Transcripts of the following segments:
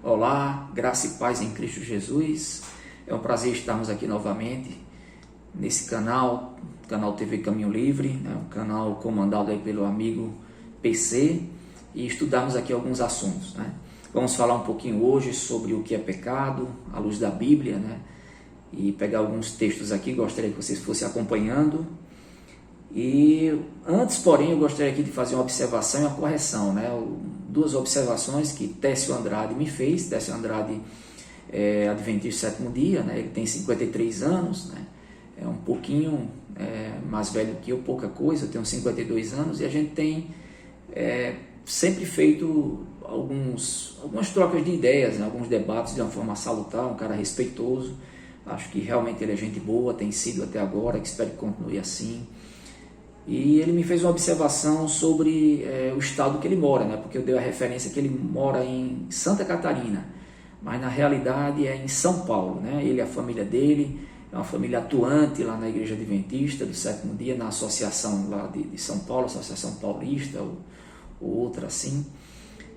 Olá, graça e paz em Cristo Jesus. É um prazer estarmos aqui novamente nesse canal TV Caminho Livre, né? Um canal comandado aí pelo amigo PC, e estudarmos aqui alguns assuntos, né? Vamos falar um pouquinho hoje sobre o que é pecado, à luz da Bíblia, né? E pegar alguns textos aqui, gostaria que vocês fossem acompanhando. E antes, porém, eu gostaria aqui de fazer uma observação e uma correção, né? Duas observações que Técio Andrade me fez. Técio Andrade é adventista do sétimo dia, né? Ele tem 53 anos, né? É um pouquinho mais velho que eu, pouca coisa. Eu tenho 52 anos e a gente tem sempre feito algumas trocas de ideias, né? Alguns debates de uma forma salutar, um cara respeitoso. Acho que realmente ele é gente boa, tem sido até agora, que espero que continue assim. E ele me fez uma observação sobre o estado que ele mora, né? Porque eu dei a referência que ele mora em Santa Catarina, mas na realidade é em São Paulo, né? Ele e a família dele é uma família atuante lá na Igreja Adventista do sétimo dia, na associação lá de São Paulo, Associação Paulista, ou outra assim.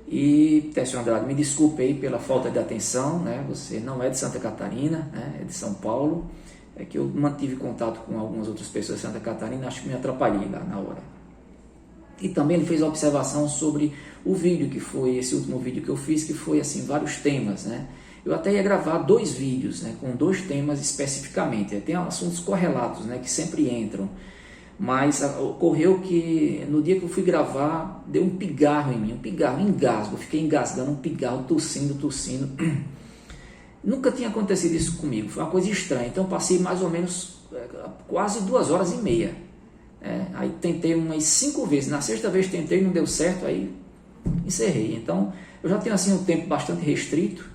E Técio Andrade, me desculpe aí pela falta de atenção, né? Você não é de Santa Catarina, né? É de São Paulo. É que eu mantive contato com algumas outras pessoas de Santa Catarina, acho que me atrapalhei lá na hora. E também ele fez a observação sobre o vídeo, que foi esse último vídeo que eu fiz, que foi assim, vários temas, né? Eu até ia gravar 2 vídeos, né, com 2 temas especificamente. Tem assuntos correlatos, né, que sempre entram. Mas ocorreu que no dia que eu fui gravar, deu um pigarro em mim, engasgo. Eu fiquei engasgando, um pigarro, tossindo. Nunca tinha acontecido isso comigo, foi uma coisa estranha. Então passei mais ou menos quase 2h30. Aí tentei umas 5 vezes, na 6ª vez tentei, não deu certo, aí encerrei. Então eu já tenho assim um tempo bastante restrito,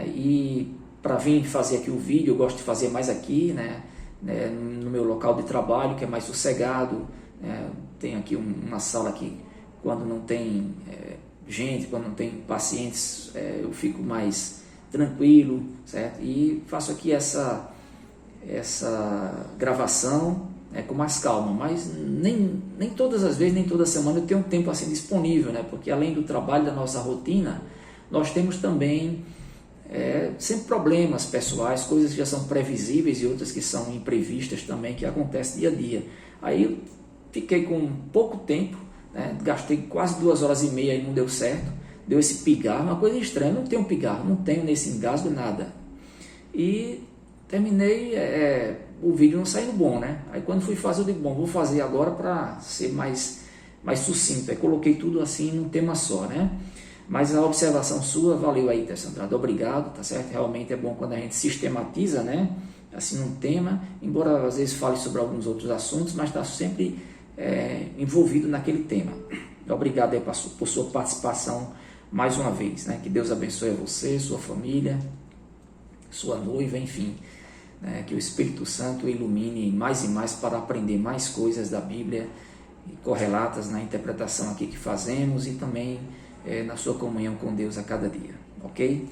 e para vir fazer aqui o vídeo, eu gosto de fazer mais aqui, no meu local de trabalho, que é mais sossegado. Tenho aqui uma sala que quando não tem gente, quando não tem pacientes, eu fico mais tranquilo, certo? E faço aqui essa gravação com mais calma, mas nem todas as vezes, nem toda semana eu tenho um tempo assim disponível, né? Porque além do trabalho, da nossa rotina, nós temos também sempre problemas pessoais, coisas que já são previsíveis e outras que são imprevistas também, que acontecem dia a dia. Aí eu fiquei com pouco tempo, né? Gastei quase 2h30 e não deu certo. Deu esse pigarro, uma coisa estranha. Eu não tenho pigarro, não tenho nesse engasgo nada. E terminei, o vídeo não saindo bom, né? Aí quando fui fazer, eu digo, bom, vou fazer agora para ser mais sucinto. Aí coloquei tudo assim num tema só, né? Mas a observação sua valeu aí, Técio Andrade, obrigado, tá certo? Realmente é bom quando a gente sistematiza, né? Assim, um tema, embora às vezes fale sobre alguns outros assuntos, mas está sempre envolvido naquele tema. Obrigado aí por sua participação mais uma vez, né? Que Deus abençoe a você, sua família, sua noiva, enfim, né? Que o Espírito Santo ilumine mais e mais para aprender mais coisas da Bíblia, correlatas na interpretação aqui que fazemos e também na sua comunhão com Deus a cada dia, ok?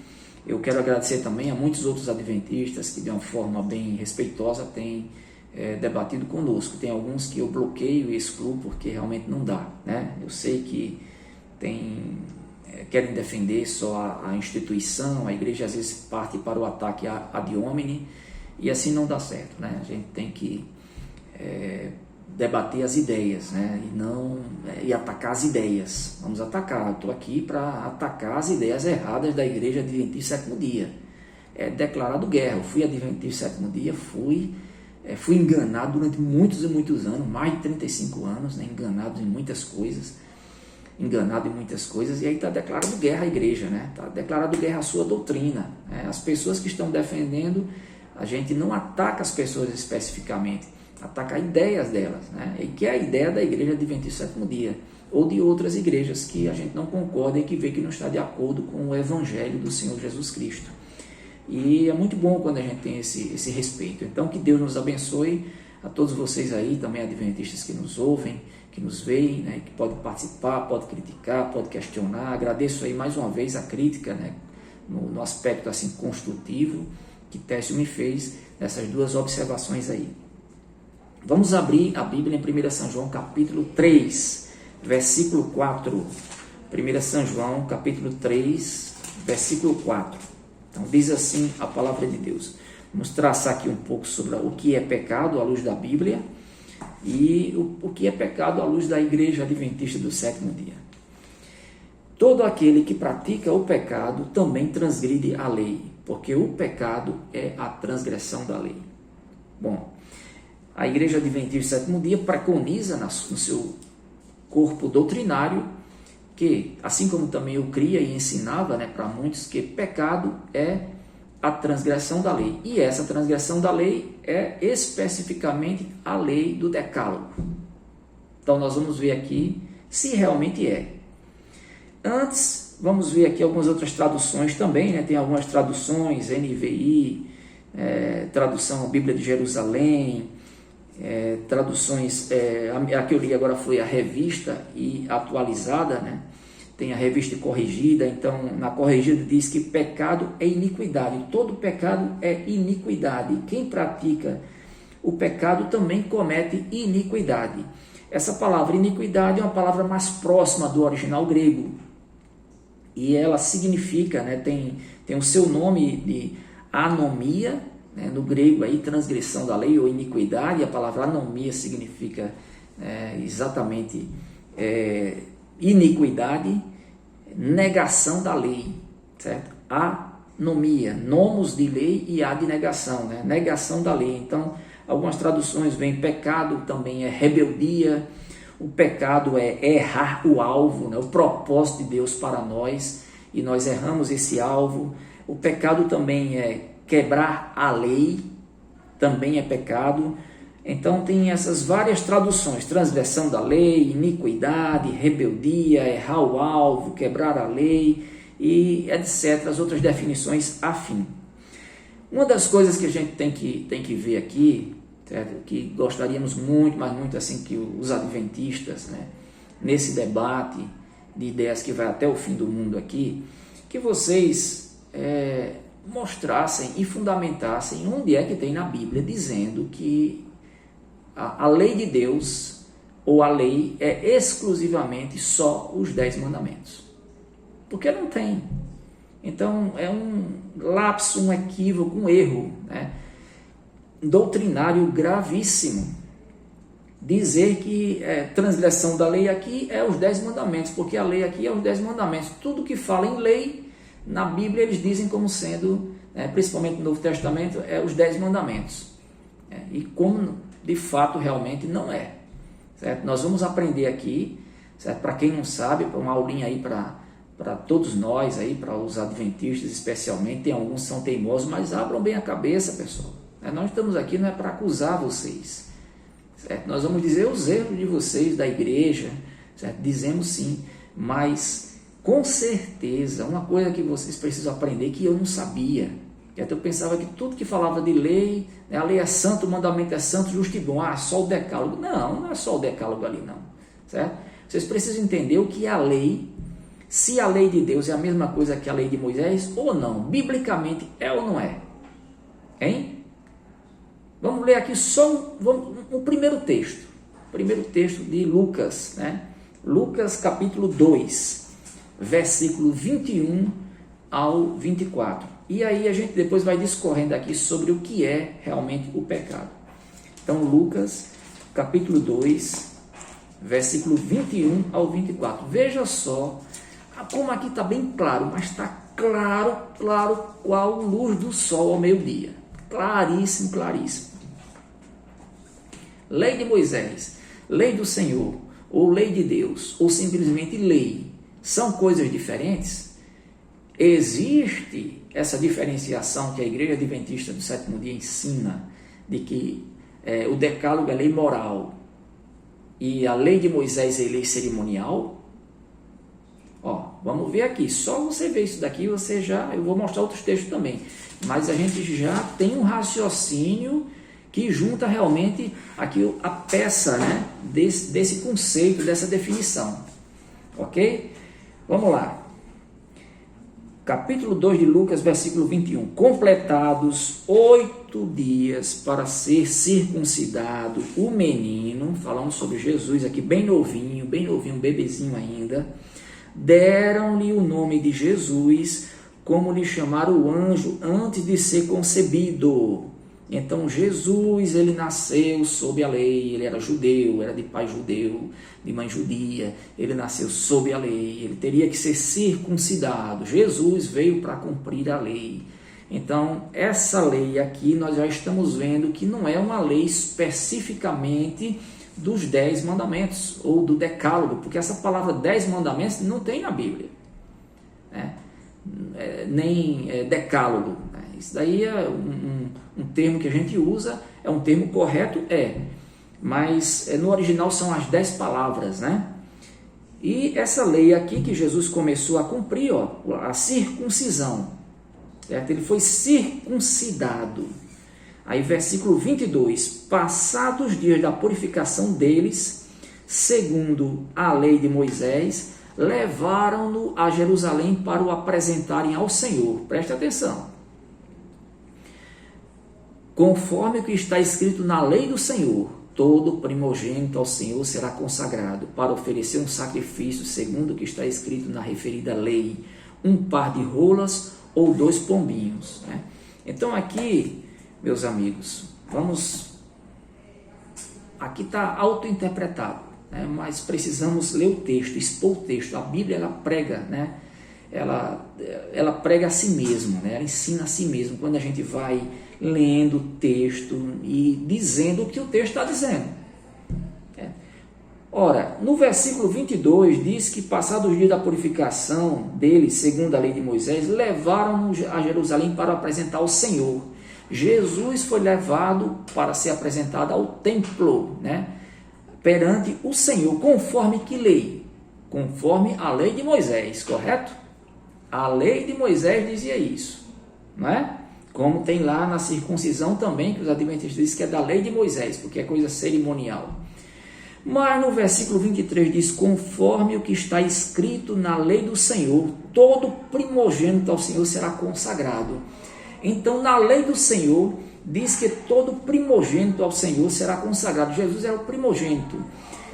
Eu quero agradecer também a muitos outros adventistas que de uma forma bem respeitosa têm debatido conosco. Tem alguns que eu bloqueio e excluo porque realmente não dá, né? Eu sei que querem defender só a instituição, a igreja às vezes parte para o ataque ad hominem, e assim não dá certo, né? A gente tem que debater as ideias, né? E atacar as ideias. Vamos atacar. Estou aqui para atacar as ideias erradas da igreja adventista do sétimo dia. É declarado guerra. Eu fui adventista do sétimo dia, fui enganado durante muitos e muitos anos, mais de 35 anos, né? Enganado em muitas coisas, e aí está declarado guerra à igreja, né? Está declarado guerra à sua doutrina, né? As pessoas que estão defendendo, a gente não ataca as pessoas especificamente, ataca ideias delas, né? E que é a ideia da igreja adventista do sétimo dia, ou de outras igrejas que a gente não concorda e que vê que não está de acordo com o evangelho do Senhor Jesus Cristo. E é muito bom quando a gente tem esse respeito. Então que Deus nos abençoe, a todos vocês aí, também adventistas que nos ouvem, que nos veem, né, que pode participar, pode criticar, pode questionar. Agradeço aí mais uma vez a crítica, né, no aspecto assim construtivo que Técio me fez nessas 2 observações aí. Vamos abrir a Bíblia em 1 São João capítulo 3, versículo 4. 1 São João capítulo 3, versículo 4. Então diz assim a palavra de Deus. Vamos traçar aqui um pouco sobre o que é pecado à luz da Bíblia e o que é pecado à luz da Igreja Adventista do Sétimo Dia. Todo aquele que pratica o pecado também transgride a lei, porque o pecado é a transgressão da lei. Bom, a Igreja Adventista do Sétimo Dia preconiza no seu corpo doutrinário que, assim como também eu cria e ensinava, para muitos, que pecado é a transgressão da lei. E essa transgressão da lei é especificamente a lei do Decálogo. Então nós vamos ver aqui se realmente é. Antes, vamos ver aqui algumas outras traduções também, Tem algumas traduções, NVI, tradução Bíblia de Jerusalém, traduções, a que eu li agora foi a revista e atualizada, Tem a revista corrigida. Então na corrigida diz que pecado é iniquidade, todo pecado é iniquidade, quem pratica o pecado também comete iniquidade. Essa palavra iniquidade é uma palavra mais próxima do original grego, e ela significa, tem o seu nome de anomia, no grego aí, transgressão da lei ou iniquidade. A palavra anomia significa exatamente iniquidade, negação da lei, certo? Anomia, nomos de lei e a de negação, negação da lei. Então, algumas traduções vêm pecado, também é rebeldia. O pecado é errar o alvo, o propósito de Deus para nós, e nós erramos esse alvo. O pecado também é quebrar a lei, também é pecado. Então tem essas várias traduções: transgressão da lei, iniquidade, rebeldia, errar o alvo, quebrar a lei e etc. As outras definições afim. Uma das coisas que a gente tem que ver aqui, certo? Que gostaríamos muito, mas muito assim, que os adventistas, nesse debate de ideias que vai até o fim do mundo aqui, que vocês mostrassem e fundamentassem onde é que tem na Bíblia dizendo que a lei de Deus, ou a lei, é exclusivamente só os 10 mandamentos. Porque não tem. Então é um lapso, um equívoco, um erro, doutrinário gravíssimo dizer que transgressão da lei aqui é os 10 mandamentos, porque a lei aqui é os 10 mandamentos. Tudo que fala em lei, na Bíblia eles dizem como sendo, principalmente no Novo Testamento, os 10 mandamentos. E como de fato realmente não é. Certo? Nós vamos aprender aqui, para quem não sabe, para uma aulinha aí para todos nós, para os adventistas especialmente. Tem alguns que são teimosos, mas abram bem a cabeça, pessoal. Nós estamos aqui não é para acusar vocês, certo? Nós vamos dizer os erros de vocês, da igreja, certo? Dizemos sim, mas com certeza, uma coisa que vocês precisam aprender que eu não sabia, eu pensava que tudo que falava de lei, a lei é santa, o mandamento é santo, justo e bom, só o decálogo. Não é só o decálogo ali não, certo? Vocês precisam entender o que é a lei, se a lei de Deus é a mesma coisa que a lei de Moisés ou não, biblicamente é ou não é, hein? Vamos ler aqui só um primeiro texto de Lucas, Lucas capítulo 2, versículo 21 ao 24. E aí a gente depois vai discorrendo aqui sobre o que é realmente o pecado. Então Lucas capítulo 2, versículo 21 ao 24. Veja só como aqui está bem claro, mas está claro qual luz do sol ao meio-dia. Claríssimo. Lei de Moisés, lei do Senhor, ou lei de Deus, ou simplesmente lei, são coisas diferentes? Existe essa diferenciação que a Igreja Adventista do Sétimo Dia ensina, de que o decálogo é lei moral e a lei de Moisés é lei cerimonial? Vamos ver aqui, só você ver isso daqui, eu vou mostrar outros textos também, mas a gente já tem um raciocínio que junta realmente aqui a peça, desse conceito, dessa definição, ok? Vamos lá, capítulo 2 de Lucas, versículo 21, completados 8 dias para ser circuncidado o menino, falando sobre Jesus aqui, bem novinho, bebezinho ainda, deram-lhe o nome de Jesus, como lhe chamara o anjo antes de ser concebido. Então Jesus, ele nasceu sob a lei, ele era judeu, era de pai judeu, de mãe judia, ele nasceu sob a lei, ele teria que ser circuncidado. Jesus veio para cumprir a lei. Então, essa lei aqui nós já estamos vendo que não é uma lei especificamente dos 10 mandamentos ou do decálogo, porque essa palavra 10 mandamentos não tem na Bíblia, né? Nem decálogo, né? Isso daí é um termo que a gente usa, é um termo correto, mas no original são as 10 palavras, né? E essa lei aqui que Jesus começou a cumprir, a circuncisão, certo? Ele foi circuncidado. Aí versículo 22, passados os dias da purificação deles, segundo a lei de Moisés, levaram-no a Jerusalém para o apresentarem ao Senhor. Preste atenção. Conforme o que está escrito na lei do Senhor, todo primogênito ao Senhor será consagrado para oferecer um sacrifício segundo o que está escrito na referida lei, um par de rolas ou 2 pombinhos, né? Então aqui, meus amigos, aqui está autointerpretado, né? Mas precisamos ler o texto, expor o texto. A Bíblia, ela prega, né? Ela prega a si mesma, né? Ela ensina a si mesma, quando a gente vai lendo o texto e dizendo o que o texto está dizendo. Ora, no versículo 22 diz que passados os dias da purificação deles, segundo a lei de Moisés, levaram-no a Jerusalém para apresentar ao Senhor. Jesus foi levado para ser apresentado ao templo, né? Perante o Senhor, conforme que lei? Conforme a lei de Moisés, correto? A lei de Moisés dizia isso, não é? Como tem lá na circuncisão também, que os adventistas dizem que é da lei de Moisés, porque é coisa cerimonial. Mas no versículo 23 diz, conforme o que está escrito na lei do Senhor, todo primogênito ao Senhor será consagrado. Então, na lei do Senhor, diz que todo primogênito ao Senhor será consagrado. Jesus era o primogênito.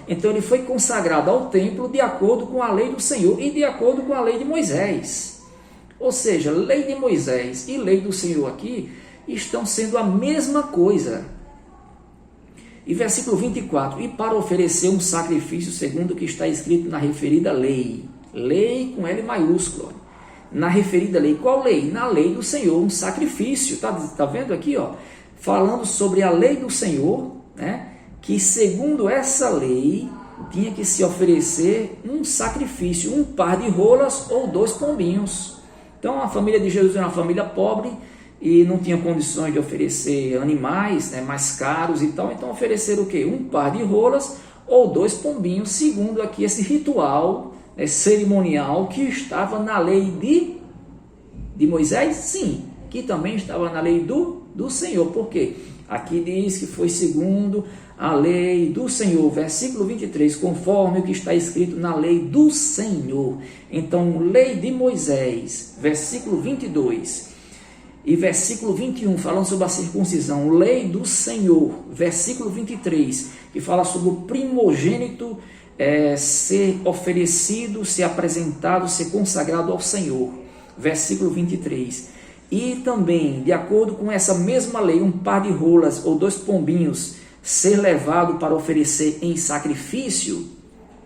Então, ele foi consagrado ao templo de acordo com a lei do Senhor e de acordo com a lei de Moisés. Ou seja, lei de Moisés e lei do Senhor aqui estão sendo a mesma coisa. E versículo 24, e para oferecer um sacrifício segundo o que está escrito na referida lei. Lei com L maiúsculo. Na referida lei, qual lei? Na lei do Senhor, um sacrifício. Tá vendo aqui, falando sobre a lei do Senhor, né? Que segundo essa lei, tinha que se oferecer um sacrifício, um par de rolas ou 2 pombinhos. Então a família de Jesus era uma família pobre, e não tinha condições de oferecer animais, né, mais caros e tal, então ofereceram o quê? Um par de rolas ou 2 pombinhos, segundo aqui esse ritual, né, cerimonial que estava na lei de Moisés, sim, que também estava na lei do Senhor. Por quê? Aqui diz que foi segundo a lei do Senhor, versículo 23, conforme o que está escrito na lei do Senhor. Então, lei de Moisés, versículo 22, e versículo 21, falando sobre a circuncisão, lei do Senhor, versículo 23, que fala sobre o primogênito ser oferecido, ser apresentado, ser consagrado ao Senhor, versículo 23. E também, de acordo com essa mesma lei, um par de rolas ou 2 pombinhos ser levado para oferecer em sacrifício,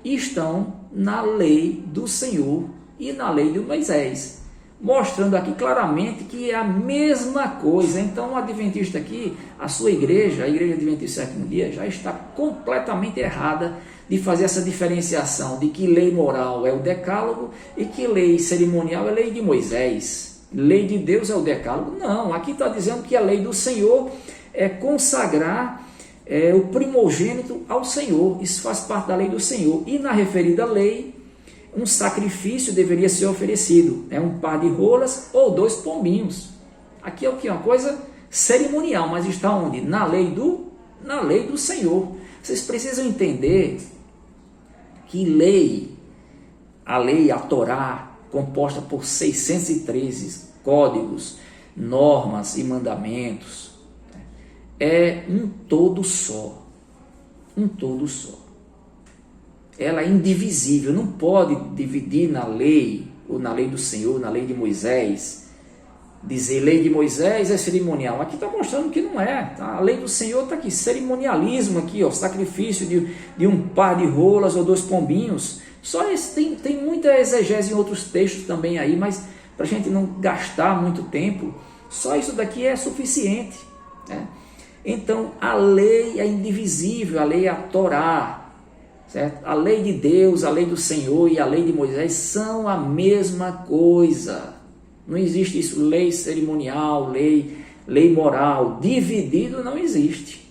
estão na lei do Senhor e na lei de Moisés, mostrando aqui claramente que é a mesma coisa. Então o adventista aqui, a sua igreja, a igreja adventista do sétimo dia, já está completamente errada de fazer essa diferenciação de que lei moral é o decálogo e que lei cerimonial é a lei de Moisés. Lei de Deus é o decálogo. Não, aqui está dizendo que a lei do Senhor é consagrar o primogênito ao Senhor. Isso faz parte da lei do Senhor. E na referida lei, um sacrifício deveria ser oferecido, um par de rolas ou 2 pombinhos. Aqui é o que? Uma coisa cerimonial, mas está onde? Na lei do Senhor. Vocês precisam entender que a Torá, composta por 613 códigos, normas e mandamentos, é um todo só. Um todo só. Ela é indivisível, não pode dividir na lei ou na lei do Senhor, na lei de Moisés, dizer lei de Moisés é cerimonial. Aqui está mostrando que não é. Tá? A lei do Senhor está aqui, cerimonialismo aqui, ó, sacrifício de um par de rolas ou 2 pombinhos. Só esse, tem muita exegese em outros textos também aí, mas para a gente não gastar muito tempo, só isso daqui é suficiente. Né? Então, a lei é indivisível, a lei é a Torá, certo? A lei de Deus, a lei do Senhor e a lei de Moisés são a mesma coisa. Não existe isso, lei cerimonial, lei moral, dividido não existe.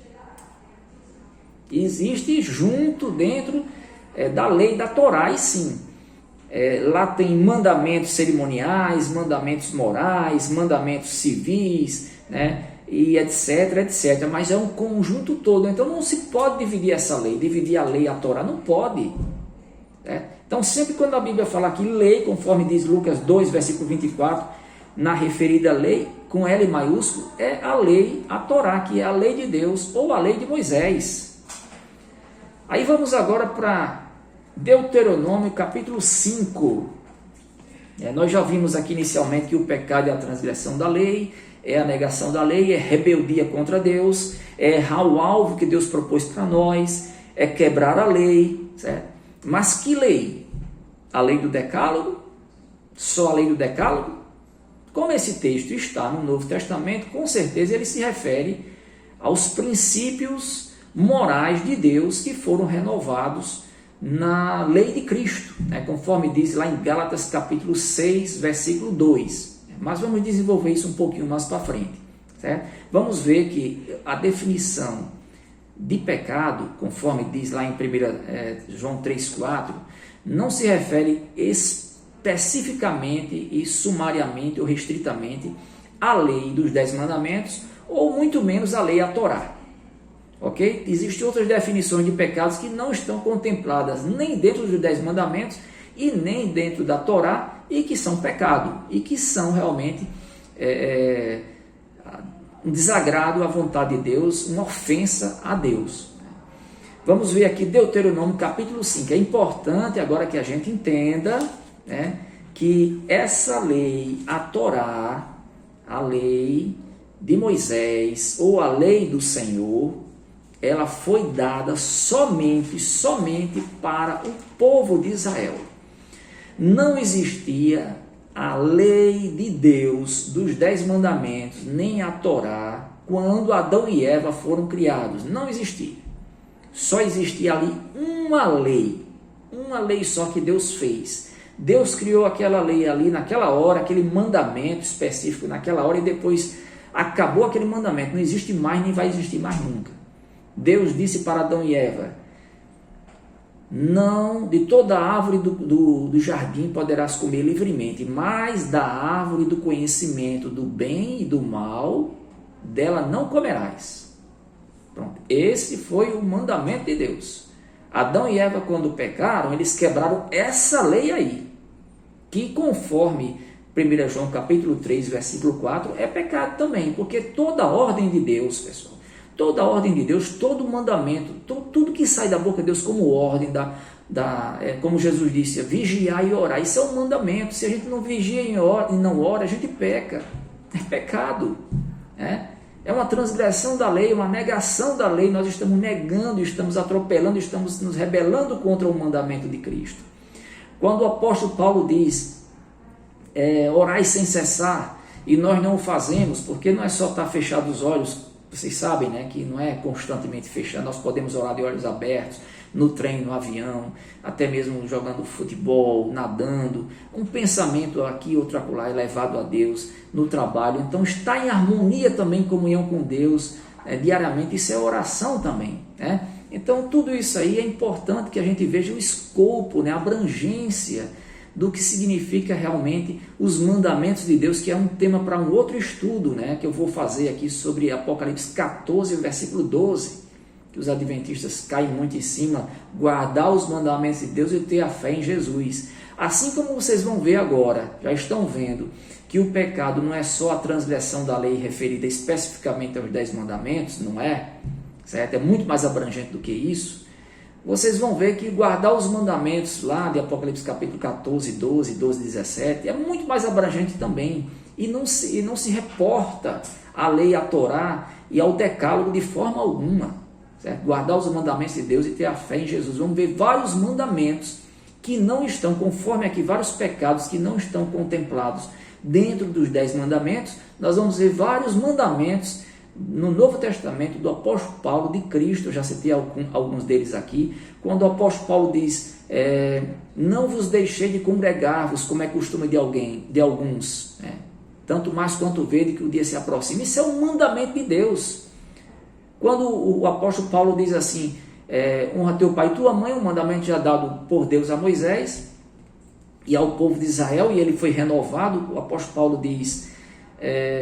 Existe junto, dentro da lei da Torá, e sim. Lá tem mandamentos cerimoniais, mandamentos morais, mandamentos civis, né? E etc, etc. Mas é um conjunto todo. Então não se pode dividir essa lei, dividir a lei e a Torá, não pode. Né? Então sempre quando a Bíblia fala que lei, conforme diz Lucas 2, versículo 24, na referida lei, com L maiúsculo, é a lei, a Torá, que é a lei de Deus ou a lei de Moisés. Aí vamos agora para Deuteronômio capítulo 5. Nós já vimos aqui inicialmente que o pecado é a transgressão da lei, é a negação da lei, é rebeldia contra Deus, é errar o alvo que Deus propôs para nós, é quebrar a lei, certo? Mas que lei? A lei do decálogo? Só a lei do decálogo? Como esse texto está no Novo Testamento, com certeza ele se refere aos princípios morais de Deus que foram renovados na lei de Cristo, né? Conforme diz lá em Gálatas capítulo 6, versículo 2. Mas vamos desenvolver isso um pouquinho mais para frente. Certo? Vamos ver que a definição de pecado, conforme diz lá em 1 João 3,4, não se refere especificamente e sumariamente ou restritamente à lei dos 10 mandamentos, ou muito menos à lei à Torá. Ok? Existem outras definições de pecados que não estão contempladas nem dentro dos 10 mandamentos e nem dentro da Torá, e que são pecado, e que são realmente um desagrado à vontade de Deus, uma ofensa a Deus. Vamos ver aqui Deuteronômio capítulo 5. É importante agora que a gente entenda, né, que essa lei, a Torá, a lei de Moisés ou a lei do Senhor, ela foi dada somente para o povo de Israel. Não existia a lei de Deus dos 10 mandamentos, nem a Torá, quando Adão e Eva foram criados. Não existia. Só existia ali uma lei só que Deus fez. Deus criou aquela lei ali naquela hora, aquele mandamento específico naquela hora, e depois acabou aquele mandamento. Não existe mais, nem vai existir mais nunca. Deus disse para Adão e Eva: não, de toda a árvore do jardim poderás comer livremente, mas da árvore do conhecimento do bem e do mal, dela não comerás. Pronto. Esse foi o mandamento de Deus. Adão e Eva, quando pecaram, eles quebraram essa lei aí, que conforme 1 João capítulo 3, versículo 4, é pecado também, porque toda a ordem de Deus, pessoal, toda a ordem de Deus, todo mandamento, tudo que sai da boca de Deus como ordem, como Jesus disse, vigiar e orar, isso é um mandamento. Se a gente não vigia e não ora, a gente peca, é pecado, é uma transgressão da lei, uma negação da lei. Nós estamos negando, estamos atropelando, estamos nos rebelando contra o mandamento de Cristo. Quando o apóstolo Paulo diz, orai sem cessar, e nós não o fazemos, porque não é só estar fechado os olhos. Vocês sabem, né, que não é constantemente fechado. Nós podemos orar de olhos abertos, no trem, no avião, até mesmo jogando futebol, nadando. Um pensamento aqui, outro acolá, elevado a Deus, no trabalho. Então, está em harmonia também, comunhão com Deus, diariamente. Isso é oração também, né? Então, tudo isso aí é importante que a gente veja o escopo, né, a abrangência do que significa realmente os mandamentos de Deus, que é um tema para um outro estudo, né, que eu vou fazer aqui sobre Apocalipse 14, versículo 12, que os adventistas caem muito em cima, guardar os mandamentos de Deus e ter a fé em Jesus. Assim como vocês vão ver agora, já estão vendo, que o pecado não é só a transgressão da lei referida especificamente aos 10 mandamentos, não é? Certo? É muito mais abrangente do que isso. vocês vão ver que guardar os mandamentos lá de Apocalipse capítulo 14, 12, 17, é muito mais abrangente também, e não se reporta à lei, à Torá e ao decálogo de forma alguma, certo? Guardar os mandamentos de Deus e ter a fé em Jesus. Vamos ver vários mandamentos que não estão, conforme aqui, vários pecados que não estão contemplados dentro dos 10 mandamentos. Nós vamos ver vários mandamentos no Novo Testamento do apóstolo Paulo de Cristo. Eu já citei alguns deles aqui, quando o apóstolo Paulo diz, não vos deixei de congregar-vos, como é costume de alguns, tanto mais quanto vede que o dia se aproxima. Isso é um mandamento de Deus. Quando o apóstolo Paulo diz assim, honra teu pai e tua mãe, um mandamento já dado por Deus a Moisés e ao povo de Israel, e ele foi renovado, o apóstolo Paulo diz,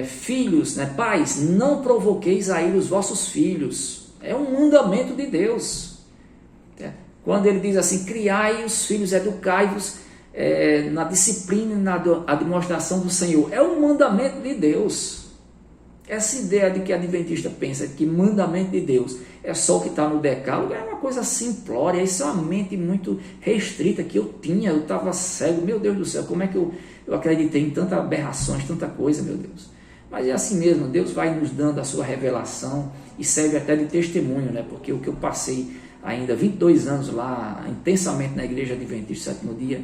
filhos, pais, não provoqueis a ira os vossos filhos. É um mandamento de Deus. Quando ele diz assim, criai os filhos, educai-vos na disciplina e na demonstração do Senhor. É um mandamento de Deus. Essa ideia de que a adventista pensa que mandamento de Deus é só o que está no decálogo é uma coisa simplória. Isso é uma mente muito restrita que eu tinha. Eu estava cego, meu Deus do céu, como é que eu acreditei em tantas aberrações, tanta coisa, meu Deus. Mas é assim mesmo, Deus vai nos dando a sua revelação e serve até de testemunho, porque o que eu passei ainda 22 anos lá, intensamente na igreja adventista sétimo dia,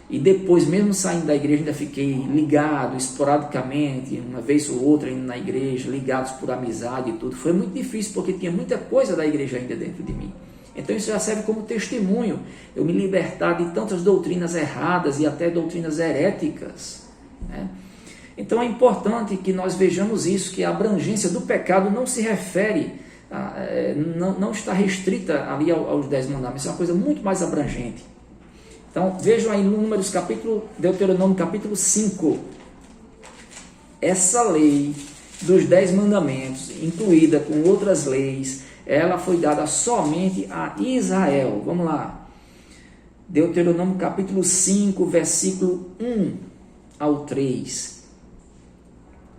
e depois, mesmo saindo da igreja, ainda fiquei ligado esporadicamente, uma vez ou outra indo na igreja, ligados por amizade e tudo. Foi muito difícil, porque tinha muita coisa da igreja ainda dentro de mim. Então isso já serve como testemunho, eu me libertar de tantas doutrinas erradas e até doutrinas heréticas. Então é importante que nós vejamos isso, que a abrangência do pecado não se refere, não está restrita ali aos 10 mandamentos, é uma coisa muito mais abrangente. Então vejam aí Números, Deuteronômio capítulo 5, essa lei dos 10 mandamentos, incluída com outras leis, ela foi dada somente a Israel. Vamos lá, Deuteronômio capítulo 5, versículo 1 ao 3.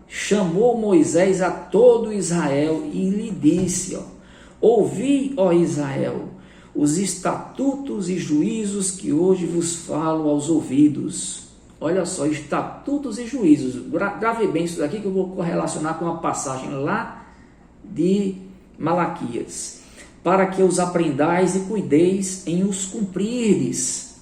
Chamou Moisés a todo Israel e lhe disse, ouvi, ó Israel, os estatutos e juízos que hoje vos falo aos ouvidos. Olha só, estatutos e juízos. Grave bem isso daqui que eu vou correlacionar com a passagem lá de Malaquias. Para que os aprendais e cuideis em os cumprirdes.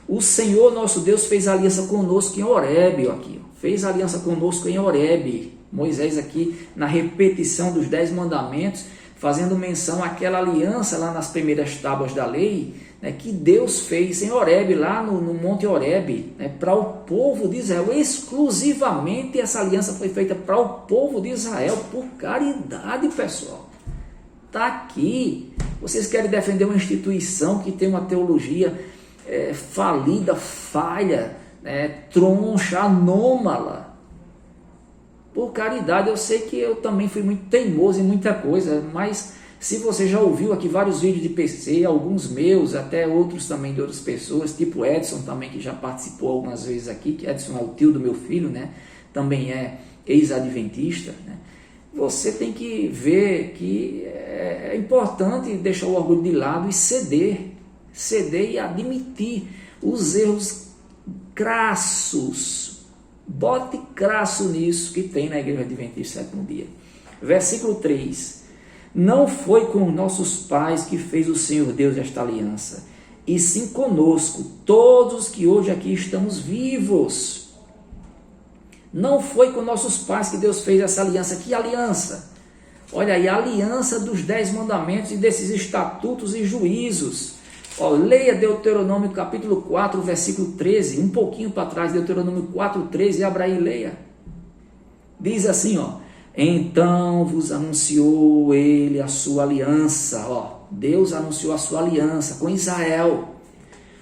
O Senhor nosso Deus fez aliança conosco em Horebe, fez aliança conosco em Horebe. Moisés aqui na repetição dos 10 mandamentos, fazendo menção àquela aliança lá nas primeiras tábuas da lei, que Deus fez em Horebe, lá no Monte Horebe, para o povo de Israel. Exclusivamente essa aliança foi feita para o povo de Israel, por caridade, pessoal. Está aqui. Vocês querem defender uma instituição que tem uma teologia falida, falha, troncha, anômala. Por caridade. Eu sei que eu também fui muito teimoso em muita coisa, mas se você já ouviu aqui vários vídeos de PC, alguns meus, até outros também de outras pessoas, tipo Edson também, que já participou algumas vezes aqui, que Edson é o tio do meu filho, também é ex-adventista, você tem que ver que é importante deixar o orgulho de lado e ceder e admitir os erros crassos. Bote crasso nisso que tem na igreja adventista sétimo dia. Versículo 3. Não foi com nossos pais que fez o Senhor Deus esta aliança, e sim conosco, todos que hoje aqui estamos vivos. Não foi com nossos pais que Deus fez essa aliança. Que aliança? Olha aí, a aliança dos 10 mandamentos e desses estatutos e juízos. Leia Deuteronômio capítulo 4, versículo 13, um pouquinho para trás, Deuteronômio 4, 13, abra aí e leia. Diz assim, então vos anunciou ele a sua aliança, Deus anunciou a sua aliança com Israel,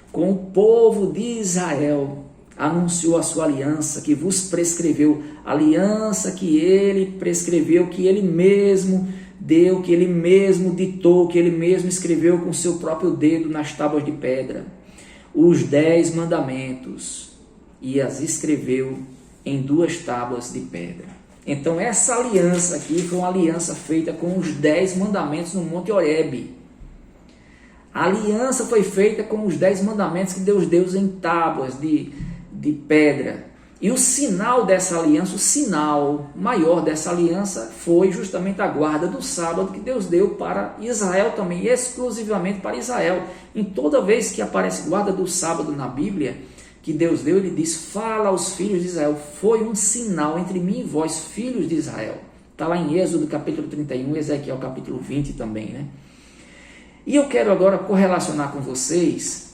com o povo de Israel, anunciou a sua aliança que vos prescreveu, aliança que ele prescreveu, que ele mesmo deu, que ele mesmo ditou, que ele mesmo escreveu com seu próprio dedo nas tábuas de pedra, os 10 mandamentos, e as escreveu em 2 tábuas de pedra. Então essa aliança aqui foi uma aliança feita com os 10 mandamentos no Monte Horebe. A aliança foi feita com os 10 mandamentos que Deus deu em tábuas de pedra. E o sinal dessa aliança, o sinal maior dessa aliança foi justamente a guarda do sábado que Deus deu para Israel também, exclusivamente para Israel. Em toda vez que aparece guarda do sábado na Bíblia, que Deus deu, ele diz, fala aos filhos de Israel, foi um sinal entre mim e vós, filhos de Israel. Está lá em Êxodo capítulo 31, Ezequiel capítulo 20 também, né? E eu quero agora correlacionar com vocês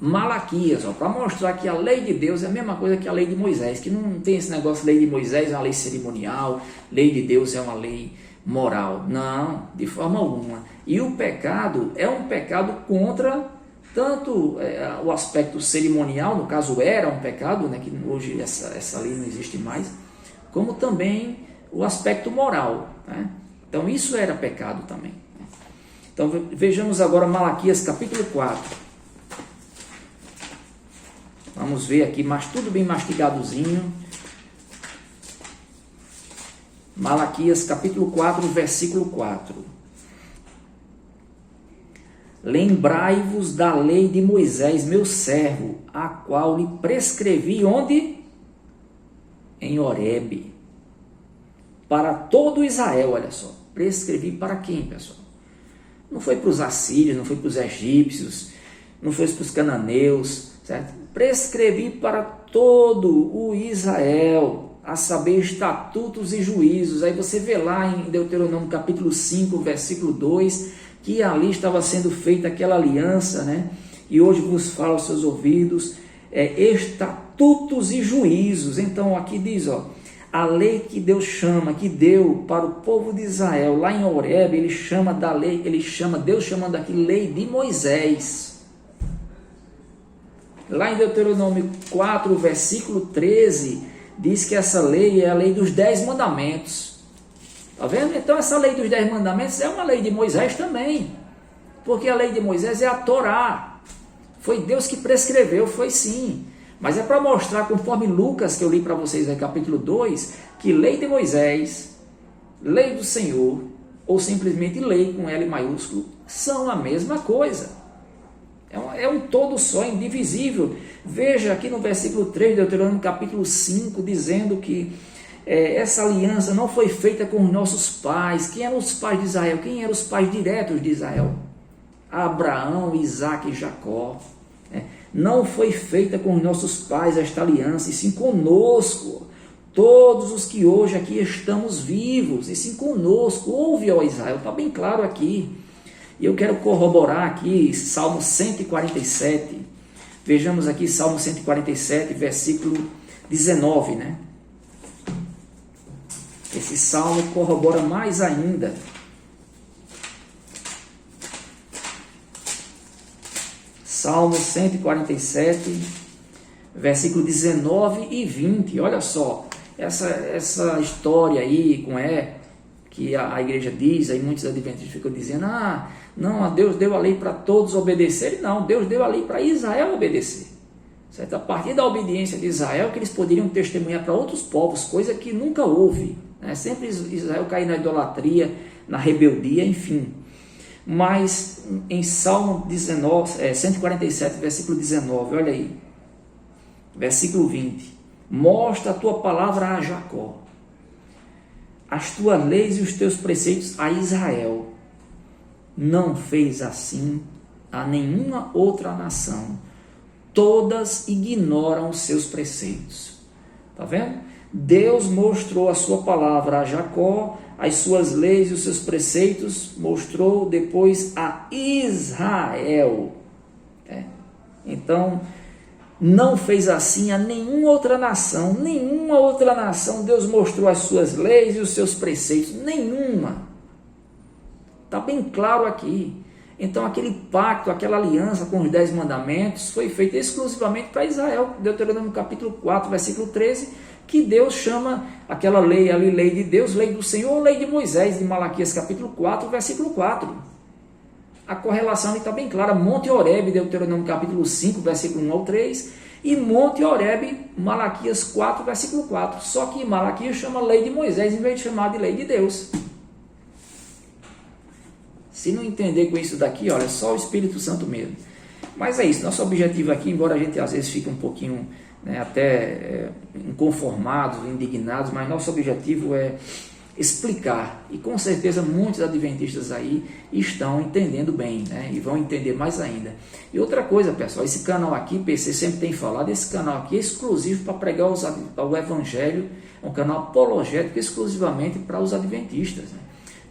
Malaquias, para mostrar que a lei de Deus é a mesma coisa que a lei de Moisés, que não tem esse negócio, lei de Moisés é uma lei cerimonial, lei de Deus é uma lei moral. Não, de forma alguma. E o pecado é um pecado contra tanto o aspecto cerimonial, no caso era um pecado, né, que hoje essa lei não existe mais, como também o aspecto moral, né? Então isso era pecado também. Então vejamos agora Malaquias capítulo 4. Vamos ver aqui, mas tudo bem mastigadozinho. Malaquias capítulo 4, versículo 4. Lembrai-vos da lei de Moisés, meu servo, a qual lhe prescrevi onde? Em Horebe. Para todo Israel, olha só. Prescrevi para quem, pessoal? Não foi para os assírios, não foi para os egípcios, não foi para os cananeus, certo? Prescrevi para todo o Israel, a saber, estatutos e juízos. Aí você vê lá em Deuteronômio capítulo 5, versículo 2, que ali estava sendo feita aquela aliança, né? E hoje vos falo aos seus ouvidos, estatutos e juízos. Então aqui diz, ó, a lei que Deus chama, que deu para o povo de Israel, lá em Horebe, ele chama da lei, Deus chamando aqui lei de Moisés. Lá em Deuteronômio 4, versículo 13, diz que essa lei é a lei dos 10 mandamentos. Está vendo? Então essa lei dos 10 mandamentos é uma lei de Moisés também. Porque a lei de Moisés é a Torá. Foi Deus que prescreveu, foi sim. Mas é para mostrar, conforme Lucas, que eu li para vocês no capítulo 2, que lei de Moisés, lei do Senhor, ou simplesmente lei com L maiúsculo, são a mesma coisa. É um todo só, indivisível. Veja aqui no versículo 3 de Deuteronômio capítulo 5, dizendo que essa aliança não foi feita com os nossos pais. Quem eram os pais de Israel? Quem eram os pais diretos de Israel? Abraão, Isaque e Jacó. Não foi feita com os nossos pais esta aliança, e sim conosco, todos os que hoje aqui estamos vivos, e sim conosco. Ouve, ó Israel, está bem claro aqui. E eu quero corroborar aqui Salmo 147. Vejamos aqui Salmo 147, versículo 19, né? Esse salmo corrobora mais ainda. Salmo 147, versículo 19 e 20. Olha só, essa história aí que a igreja diz, aí muitos adventistas ficam dizendo, não, Deus deu a lei para todos obedecerem. Não, Deus deu a lei para Israel obedecer. Certo? A partir da obediência de Israel, que eles poderiam testemunhar para outros povos, coisa que nunca houve. Né? Sempre Israel caiu na idolatria, na rebeldia, enfim. Mas em Salmo 147, versículo 19, olha aí, versículo 20, mostra a tua palavra a Jacó, as tuas leis e os teus preceitos a Israel. Não fez assim a nenhuma outra nação. Todas ignoram os seus preceitos. Está vendo? Deus mostrou a sua palavra a Jacó, as suas leis e os seus preceitos, mostrou depois a Israel. Então, não fez assim a nenhuma outra nação. Nenhuma outra nação Deus mostrou as suas leis e os seus preceitos. Nenhuma. Está bem claro aqui. Então aquele pacto, aquela aliança com os 10 mandamentos foi feita exclusivamente para Israel. Deuteronômio capítulo 4, versículo 13, que Deus chama aquela lei ali, lei de Deus, lei do Senhor, ou lei de Moisés, de Malaquias capítulo 4, versículo 4. A correlação está bem clara. Monte Horebe, Deuteronômio capítulo 5, versículo 1 ao 3, e Monte Horebe, Malaquias 4, versículo 4. Só que Malaquias chama lei de Moisés em vez de chamar de lei de Deus. Se não entender com isso daqui, olha, é só o Espírito Santo mesmo. Mas é isso, nosso objetivo aqui, embora a gente às vezes fique um pouquinho, né, até inconformados, indignados, mas nosso objetivo é explicar, e com certeza muitos adventistas aí estão entendendo bem, né, e vão entender mais ainda. E outra coisa, pessoal, esse canal aqui, PC sempre tem falado, esse canal aqui é exclusivo para pregar o Evangelho, é um canal apologético exclusivamente para os adventistas, né?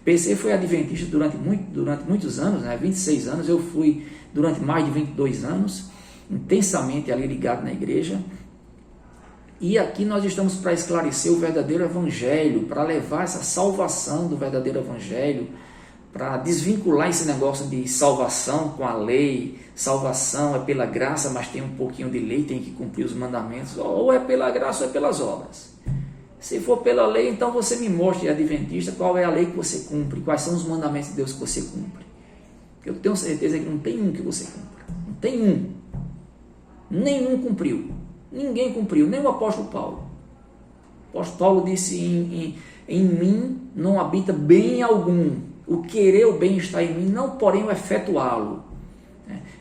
PC foi adventista durante muitos anos, né, 26 anos, eu fui durante mais de 22 anos, intensamente ali ligado na igreja. E aqui nós estamos para esclarecer o verdadeiro Evangelho, para levar essa salvação do verdadeiro Evangelho, para desvincular esse negócio de salvação com a lei. Salvação é pela graça, mas tem um pouquinho de lei, tem que cumprir os mandamentos, ou é pela graça ou é pelas obras. Se for pela lei, então você me mostre, adventista, qual é a lei que você cumpre, quais são os mandamentos de Deus que você cumpre. Eu tenho certeza que não tem um que você cumpra. Não tem um. Nenhum cumpriu. Ninguém cumpriu, nem o apóstolo Paulo. O apóstolo Paulo disse, em mim não habita bem algum. O querer o bem está em mim, não porém o efetuá-lo.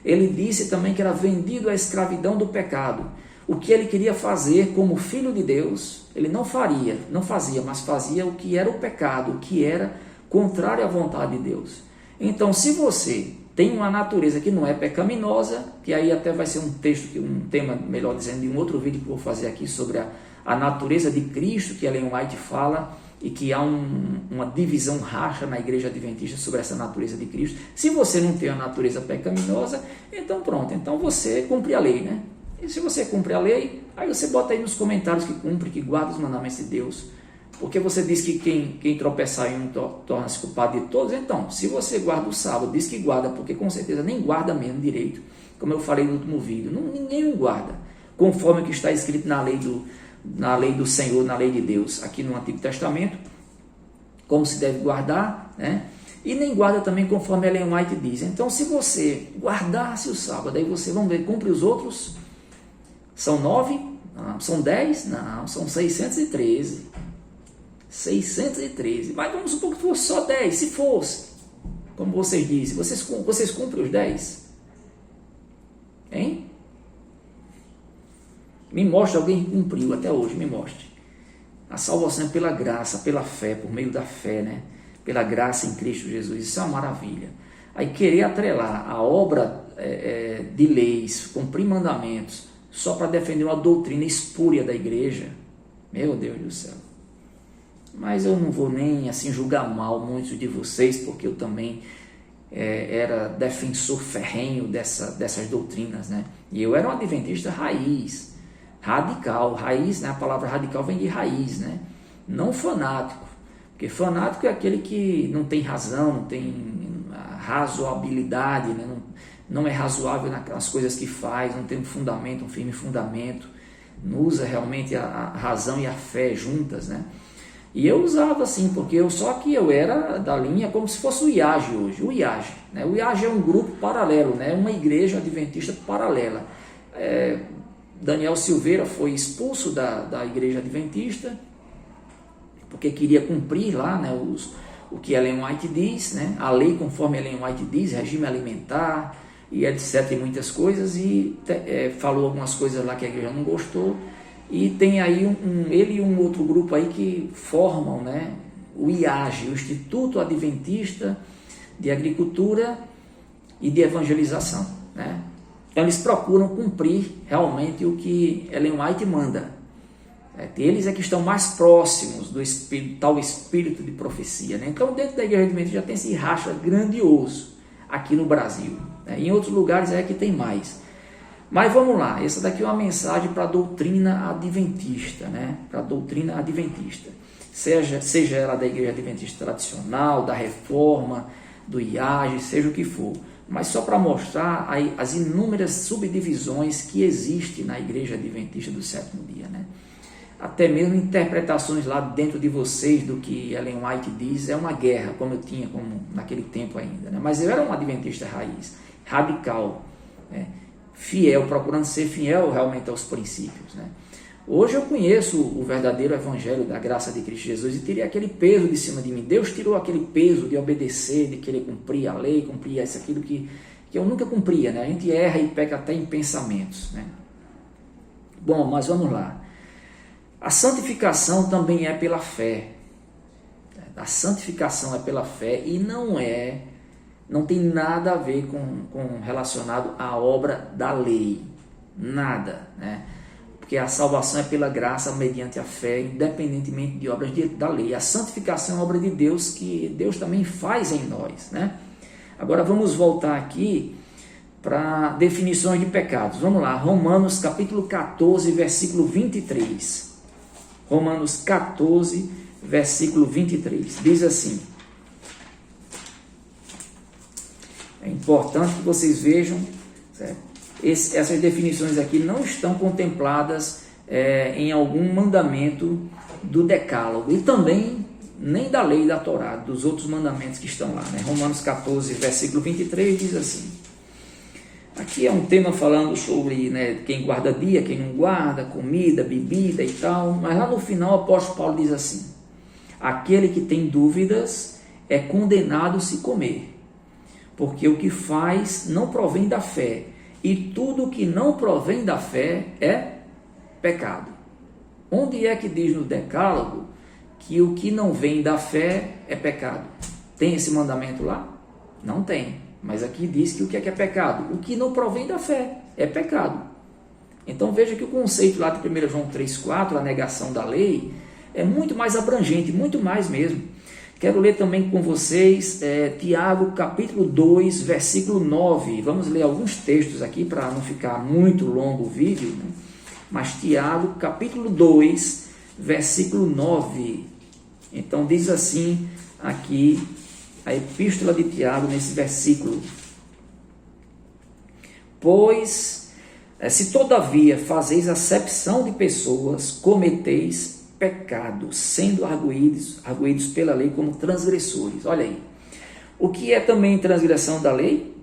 Ele disse também que era vendido à escravidão do pecado. O que ele queria fazer como filho de Deus, ele não fazia, mas fazia o que era o pecado, o que era contrário à vontade de Deus. Então, se você tem uma natureza que não é pecaminosa, que aí até vai ser um tema, melhor dizendo, de um outro vídeo que eu vou fazer aqui sobre a natureza de Cristo, que Ellen White fala, e que há uma divisão racha na igreja adventista sobre essa natureza de Cristo. Se você não tem a natureza pecaminosa, então pronto, então você cumpre a lei, né? E se você cumpre a lei, aí você bota aí nos comentários que cumpre, que guarda os mandamentos de Deus. Porque você diz que quem tropeçar em um torna-se culpado de todos. Então, se você guarda o sábado, diz que guarda, porque com certeza nem guarda mesmo direito. Como eu falei no último vídeo, ninguém o guarda. Conforme o que está escrito na lei do Senhor, na lei de Deus, aqui no Antigo Testamento, como se deve guardar, né? E nem guarda também conforme Ellen White diz. Então, se você guardasse o sábado, aí você, vamos ver, cumpre os outros. São 9? Não. São 10? Não. São 613. 613. Mas vamos supor que fosse só 10. Se fosse, como vocês dizem, vocês cumprem os 10? Hein? Me mostre alguém que cumpriu até hoje, me mostre. A salvação é pela graça, pela fé, por meio da fé, né? Pela graça em Cristo Jesus. Isso é uma maravilha. Aí querer atrelar a obra de leis, cumprir mandamentos, só para defender uma doutrina espúria da igreja, meu Deus do céu. Mas eu não vou nem assim julgar mal muitos de vocês, porque eu também era defensor ferrenho dessas doutrinas, né? E eu era um adventista raiz, radical. Raiz, né? A palavra radical vem de raiz, né? Não fanático, porque fanático é aquele que não tem razão, não tem razoabilidade, né? Não é razoável nas coisas que faz, não tem um fundamento, um firme fundamento, não usa realmente a razão e a fé juntas, né? E eu usava assim, porque só que eu era da linha como se fosse o IAGE hoje, o IAGE, né? O IAGE é um grupo paralelo, né? Uma igreja adventista paralela. Daniel Silveira foi expulso da igreja adventista, porque queria cumprir lá, né, o que Ellen White diz, né? A lei conforme Ellen White diz, regime alimentar, e etc, e muitas coisas, e falou algumas coisas lá que a igreja não gostou, e tem aí ele e um outro grupo aí que formam, né, o IAGE, o Instituto Adventista de Agricultura e de Evangelização, né? Então eles procuram cumprir realmente o que Ellen White manda. Eles é que estão mais próximos do tal espírito de profecia, né? Então dentro da igreja adventista já tem esse racha grandioso aqui no Brasil, né? Em outros lugares é que tem mais. Mas vamos lá, essa daqui é uma mensagem para a doutrina adventista, né? Para a doutrina adventista, seja ela da igreja adventista tradicional, da reforma, do IAGE, seja o que for, mas só para mostrar as inúmeras subdivisões que existem na igreja adventista do sétimo dia, né? Até mesmo interpretações lá dentro de vocês do que Ellen White diz, é uma guerra, como eu tinha naquele tempo ainda, né? Mas eu era um adventista raiz, radical, né? Fiel, procurando ser fiel realmente aos princípios, né? Hoje eu conheço o verdadeiro evangelho da graça de Cristo Jesus e tirei aquele peso de cima de mim. Deus tirou aquele peso de obedecer, de querer cumprir a lei, cumprir isso, aquilo que eu nunca cumpria, né? A gente erra e peca até em pensamentos, né? Bom, mas vamos lá. A santificação também é pela fé. A santificação é pela fé e não tem nada a ver com relacionado à obra da lei. Nada, né? Porque a salvação é pela graça mediante a fé, independentemente de obras da lei. A santificação é obra de Deus, que Deus também faz em nós, né? Agora vamos voltar aqui para definições de pecados. Vamos lá, Romanos capítulo 14, versículo 23. Romanos 14, versículo 23. Diz assim: é importante que vocês vejam, certo? Essas definições aqui não estão contempladas em algum mandamento do Decálogo e também nem da lei da Torá, dos outros mandamentos que estão lá, né? Romanos 14, versículo 23 diz assim. Aqui é um tema falando sobre, né, quem guarda dia, quem não guarda, comida, bebida e tal, mas lá no final o apóstolo Paulo diz assim: aquele que tem dúvidas é condenado se comer, porque o que faz não provém da fé, e tudo que não provém da fé é pecado. Onde é que diz no Decálogo que o que não vem da fé é pecado? Tem esse mandamento lá? Não tem. Mas aqui diz que o que é pecado? O que não provém da fé é pecado. Então veja que o conceito lá de 1 João 3,4, a negação da lei, é muito mais abrangente, muito mais mesmo. Quero ler também com vocês Tiago capítulo 2, versículo 9. Vamos ler alguns textos aqui para não ficar muito longo o vídeo, né? Mas Tiago capítulo 2, versículo 9. Então diz assim aqui a epístola de Tiago nesse versículo: pois, se todavia fazeis acepção de pessoas, cometeis pecado, sendo arguídos pela lei como transgressores. Olha aí, o que é também transgressão da lei?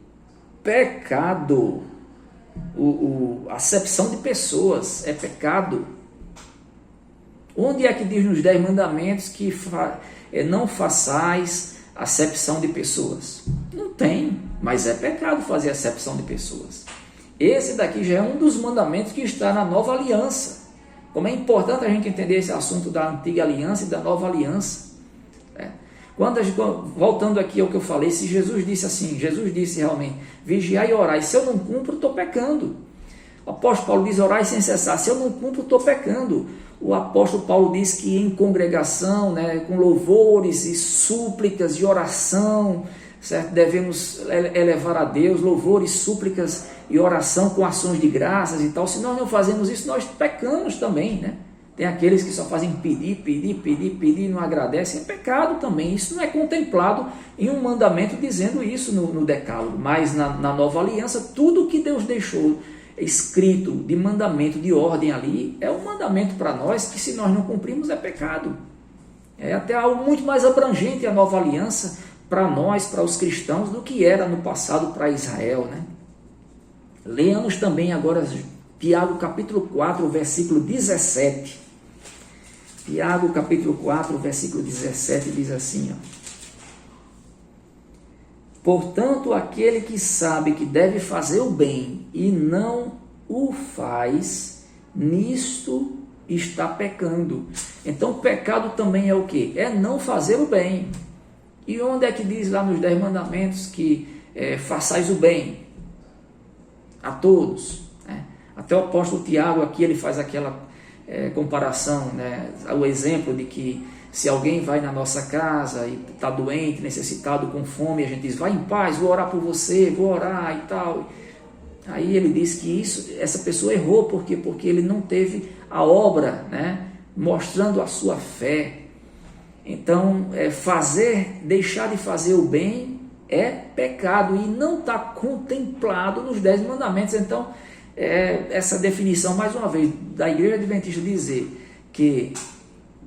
Pecado. Acepção de pessoas é pecado. Onde é que diz nos 10 mandamentos que não façais acepção de pessoas? Não tem, mas é pecado fazer acepção de pessoas. Esse daqui já é um dos mandamentos que está na nova aliança. Como é importante a gente entender esse assunto da antiga aliança e da nova aliança. Voltando aqui ao que eu falei, se Jesus disse assim, Jesus disse realmente, vigiai e orai, se eu não cumpro, estou pecando. O apóstolo Paulo diz, orai sem cessar, se eu não cumpro, estou pecando. O apóstolo Paulo diz que em congregação, né, com louvores e súplicas e oração, certo? Devemos elevar a Deus louvores, súplicas e oração com ações de graças e tal. Se nós não fazemos isso, nós pecamos também, né? Tem aqueles que só fazem pedir e não agradecem. É pecado também. Isso não é contemplado em um mandamento dizendo isso no Decálogo. Mas na nova aliança, tudo que Deus deixou escrito de mandamento, de ordem ali, é um mandamento para nós que, se nós não cumprimos, é pecado. É até algo muito mais abrangente a nova aliança para nós, para os cristãos, do que era no passado para Israel, né? Leamos também agora Tiago capítulo 4, versículo 17. Tiago capítulo 4, versículo 17 diz assim, ó: portanto, aquele que sabe que deve fazer o bem e não o faz, nisto está pecando. Então, pecado também é o quê? É não fazer o bem. E onde é que diz lá nos 10 mandamentos que façais o bem a todos, né? Até o apóstolo Tiago aqui ele faz aquela comparação, né? O exemplo de que se alguém vai na nossa casa e está doente, necessitado, com fome, a gente diz, vai em paz, vou orar por você, vou orar e tal. Aí ele diz que essa pessoa errou, por quê? Porque ele não teve a obra, né, mostrando a sua fé. Então, deixar de fazer o bem é pecado e não está contemplado nos 10 mandamentos. Então, essa definição, mais uma vez, da Igreja Adventista dizer que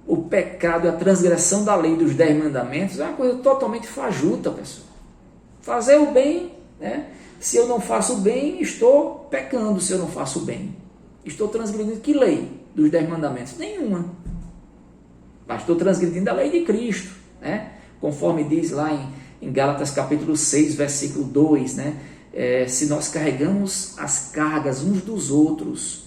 o pecado é a transgressão da lei dos 10 mandamentos é uma coisa totalmente fajuta, pessoal. Fazer o bem, né? Se eu não faço o bem, estou pecando. Se eu não faço o bem, estou transgredindo que lei? dos 10 mandamentos? Nenhuma. Mas estou transgredindo a lei de Cristo, né? Conforme diz lá em Gálatas capítulo 6, versículo 2, né? Se nós carregamos as cargas uns dos outros,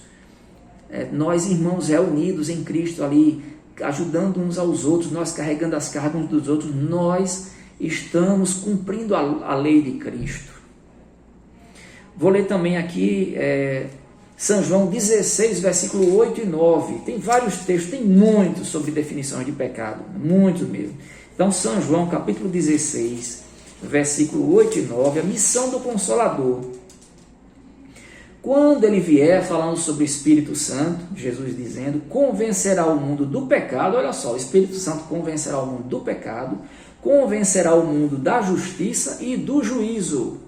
nós irmãos reunidos em Cristo ali, ajudando uns aos outros, nós carregando as cargas uns dos outros, nós estamos cumprindo a lei de Cristo. Vou ler também aqui São João 16, versículo 8 e 9. Tem vários textos, tem muitos sobre definições de pecado, muitos mesmo. Então, São João capítulo 16, versículo 8 e 9, a missão do Consolador. Quando ele vier, falando sobre o Espírito Santo, Jesus dizendo, convencerá o mundo do pecado. Olha só, o Espírito Santo convencerá o mundo do pecado, convencerá o mundo da justiça e do juízo.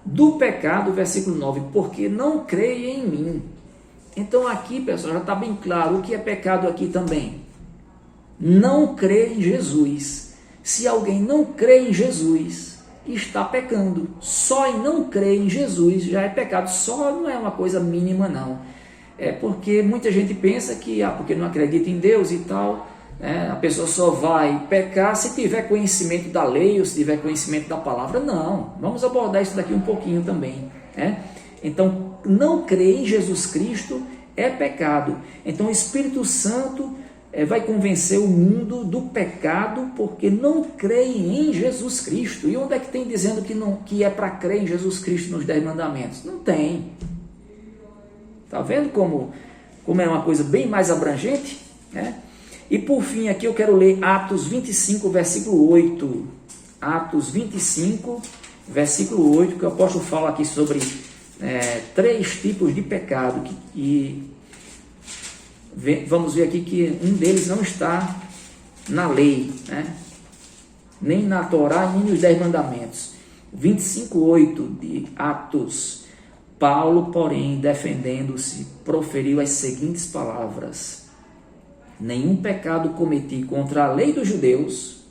Do pecado, versículo 9, porque não creem em mim. Então aqui, pessoal, já está bem claro o que é pecado aqui também. Não crer em Jesus. Se alguém não crê em Jesus, está pecando. Só em não crer em Jesus já é pecado. Só não é uma coisa mínima, não. É porque muita gente pensa que, porque não acredita em Deus e tal, a pessoa só vai pecar se tiver conhecimento da lei ou se tiver conhecimento da palavra. Não, vamos abordar isso daqui um pouquinho também. Então, não crer em Jesus Cristo é pecado. Então, o Espírito Santo vai convencer o mundo do pecado porque não creem em Jesus Cristo. E onde é que tem dizendo que é para crer em Jesus Cristo nos 10 mandamentos? Não tem. Está vendo como é uma coisa bem mais abrangente? E por fim aqui eu quero ler Atos 25, versículo 8. Atos 25, versículo 8, que o apóstolo fala aqui sobre 3 tipos de pecado. Vamos ver aqui que um deles não está na lei, nem na Torá, nem nos 10 mandamentos. 25, 8 de Atos. Paulo, porém, defendendo-se, proferiu as seguintes palavras: nenhum pecado cometi contra a lei dos judeus,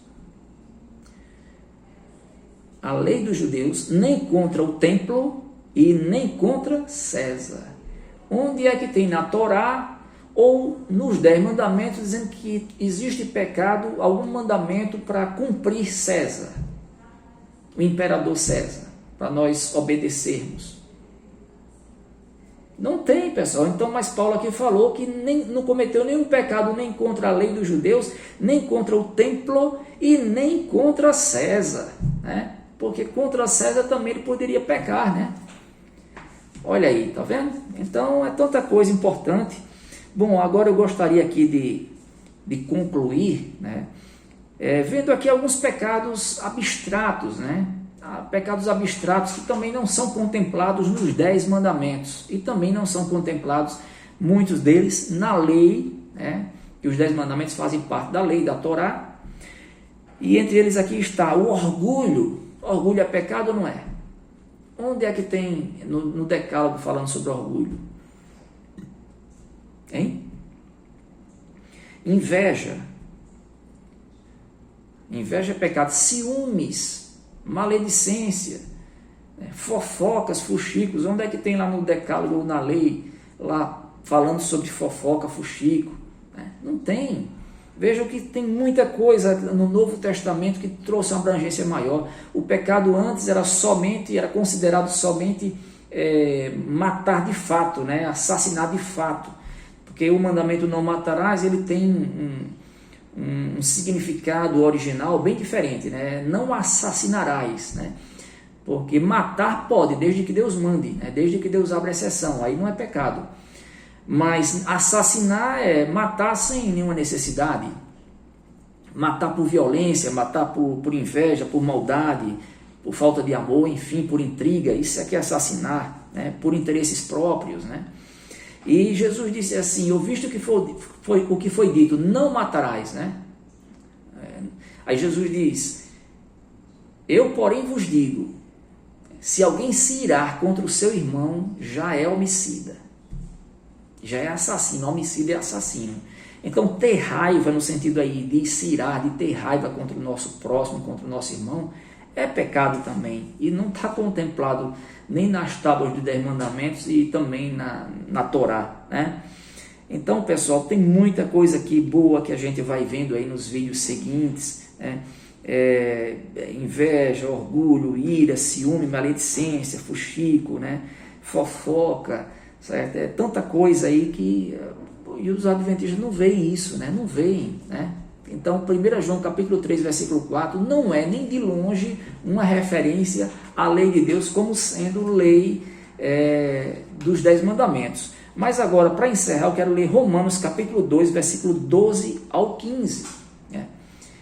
nem contra o templo e nem contra César. Onde é que tem na Torá ou nos 10 mandamentos dizendo que existe pecado, algum mandamento para cumprir César, o imperador César, para nós obedecermos? Não tem, pessoal. Então, mas Paulo aqui falou que não cometeu nenhum pecado nem contra a lei dos judeus, nem contra o templo e nem contra César, porque contra César também ele poderia pecar, Olha aí, tá vendo? Então é tanta coisa importante. Bom, agora eu gostaria aqui de concluir, vendo aqui alguns pecados abstratos, pecados abstratos que também não são contemplados nos 10 mandamentos e também não são contemplados, muitos deles, na lei, que os 10 mandamentos fazem parte da lei, da Torá, e entre eles aqui está o orgulho. Orgulho é pecado ou não é? Onde é que tem no Decálogo falando sobre orgulho? Inveja. Inveja é pecado. Ciúmes, maledicência, fofocas, fuxicos. Onde é que tem lá no Decálogo ou na lei, lá falando sobre fofoca, fuxico? Não tem. Vejam que tem muita coisa no Novo Testamento que trouxe uma abrangência maior. O pecado antes era considerado somente matar de fato, assassinar de fato. Porque o mandamento não matarás, ele tem um significado original bem diferente, Não assassinarás, Porque matar pode, desde que Deus mande, desde que Deus abra exceção, aí não é pecado. Mas assassinar é matar sem nenhuma necessidade. Matar por violência, matar por inveja, por maldade, por falta de amor, enfim, por intriga. Isso é que é assassinar, por interesses próprios, E Jesus disse assim: ouviste o que foi dito, não matarás, Aí Jesus diz: eu, porém, vos digo, se alguém se irar contra o seu irmão, já é homicida. Já é assassino. Homicídio é assassino. Então, ter raiva no sentido aí de se irar, de ter raiva contra o nosso próximo, contra o nosso irmão, é pecado também. E não está contemplado nem nas tábuas dos 10 mandamentos e também na Torá, Então, pessoal, tem muita coisa aqui boa que a gente vai vendo aí nos vídeos seguintes, né? Inveja, orgulho, ira, ciúme, maledicência, fuxico, né? Fofoca, certo? É tanta coisa aí que e os adventistas não veem isso, né? Não veem, né? Então, 1 João capítulo 3, versículo 4, não é nem de longe uma referência à lei de Deus como sendo lei dos 10 mandamentos. Mas agora, para encerrar, eu quero ler Romanos capítulo 2, versículo 12 ao 15. Né?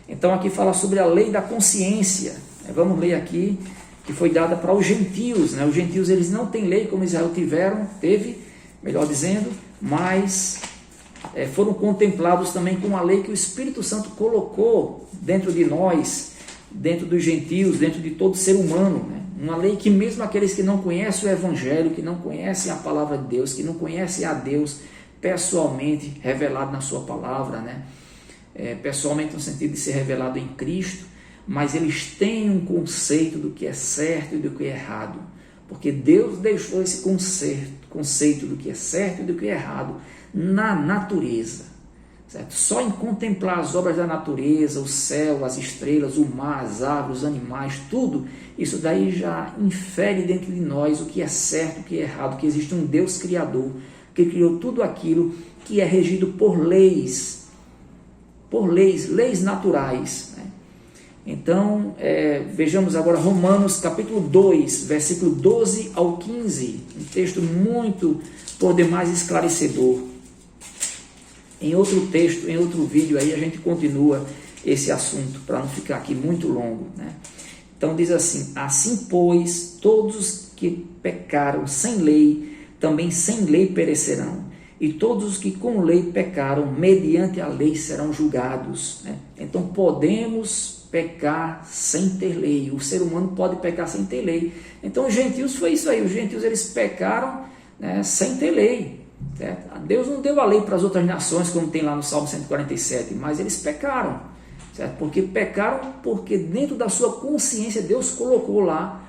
Então, aqui fala sobre a lei da consciência. Vamos ler aqui, que foi dada para os gentios. Né? Os gentios, eles não têm lei como Israel teve, melhor dizendo, mas foram contemplados também com a lei que o Espírito Santo colocou dentro de nós, dentro dos gentios, dentro de todo ser humano, né? Uma lei que mesmo aqueles que não conhecem o Evangelho, que não conhecem a palavra de Deus, que não conhecem a Deus pessoalmente revelado na sua palavra, né? Pessoalmente no sentido de ser revelado em Cristo, mas eles têm um conceito do que é certo e do que é errado, porque Deus deixou esse conceito do que é certo e do que é errado na natureza, certo? Só em contemplar as obras da natureza, o céu, as estrelas, o mar, as árvores, os animais, tudo, isso daí já infere dentro de nós o que é certo, o que é errado, que existe um Deus Criador, que criou tudo aquilo que é regido por leis naturais, né? Então, vejamos agora Romanos capítulo 2, versículo 12 ao 15, um texto muito, por demais, esclarecedor. Em outro texto, em outro vídeo, aí a gente continua esse assunto, para não ficar aqui muito longo, né? Então diz assim: assim pois, todos os que pecaram sem lei, também sem lei perecerão, e todos os que com lei pecaram, mediante a lei serão julgados, né? Então podemos pecar sem ter lei, o ser humano pode pecar sem ter lei. Então os gentios foi isso aí, os gentios eles pecaram, né, sem ter lei. Certo? Deus não deu a lei para as outras nações, como tem lá no Salmo 147, mas eles pecaram, certo? Porque dentro da sua consciência Deus colocou lá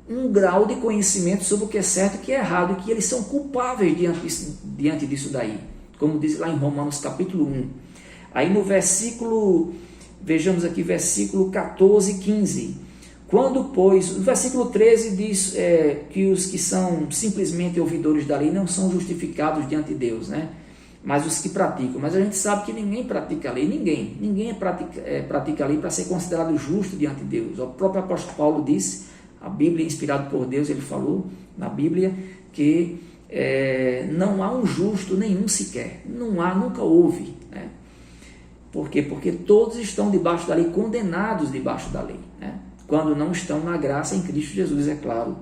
um grau de conhecimento sobre o que é certo e o que é errado, e que eles são culpáveis diante disso daí, como diz lá em Romanos capítulo 1. Aí no vejamos aqui versículo 14 e 15. Quando, pois, o versículo 13 diz que os que são simplesmente ouvidores da lei não são justificados diante de Deus, né? Mas os que praticam. Mas a gente sabe que ninguém pratica a lei, ninguém pratica a lei para ser considerado justo diante de Deus. O próprio apóstolo Paulo disse, a Bíblia, inspirado por Deus, ele falou na Bíblia que não há um justo nenhum sequer, nunca houve, né? Por quê? Porque todos estão debaixo da lei, condenados debaixo da lei, né? Quando não estão na graça em Cristo Jesus, é claro.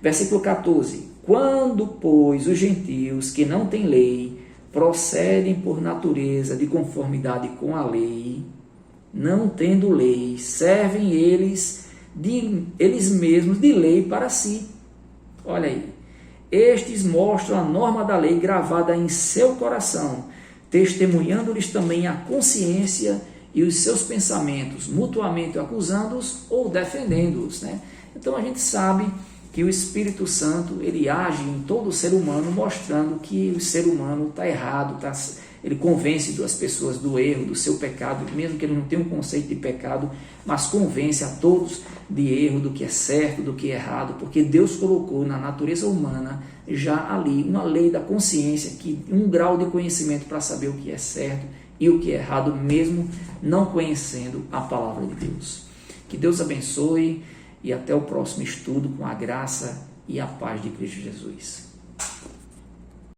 Versículo 14. Quando, pois, os gentios que não têm lei procedem por natureza de conformidade com a lei, não tendo lei, servem eles mesmos de lei para si. Olha aí. Estes mostram a norma da lei gravada em seu coração, testemunhando-lhes também a consciência e os seus pensamentos, mutuamente acusando-os ou defendendo-os, né? Então a gente sabe que o Espírito Santo, ele age em todo o ser humano, mostrando que o ser humano está errado, ele convence as pessoas do erro, do seu pecado, mesmo que ele não tenha um conceito de pecado, mas convence a todos de erro, do que é certo, do que é errado, porque Deus colocou na natureza humana já ali uma lei da consciência, um grau de conhecimento para saber o que é certo e o que é errado, mesmo não conhecendo a palavra de Deus. Que Deus abençoe e até o próximo estudo com a graça e a paz de Cristo Jesus.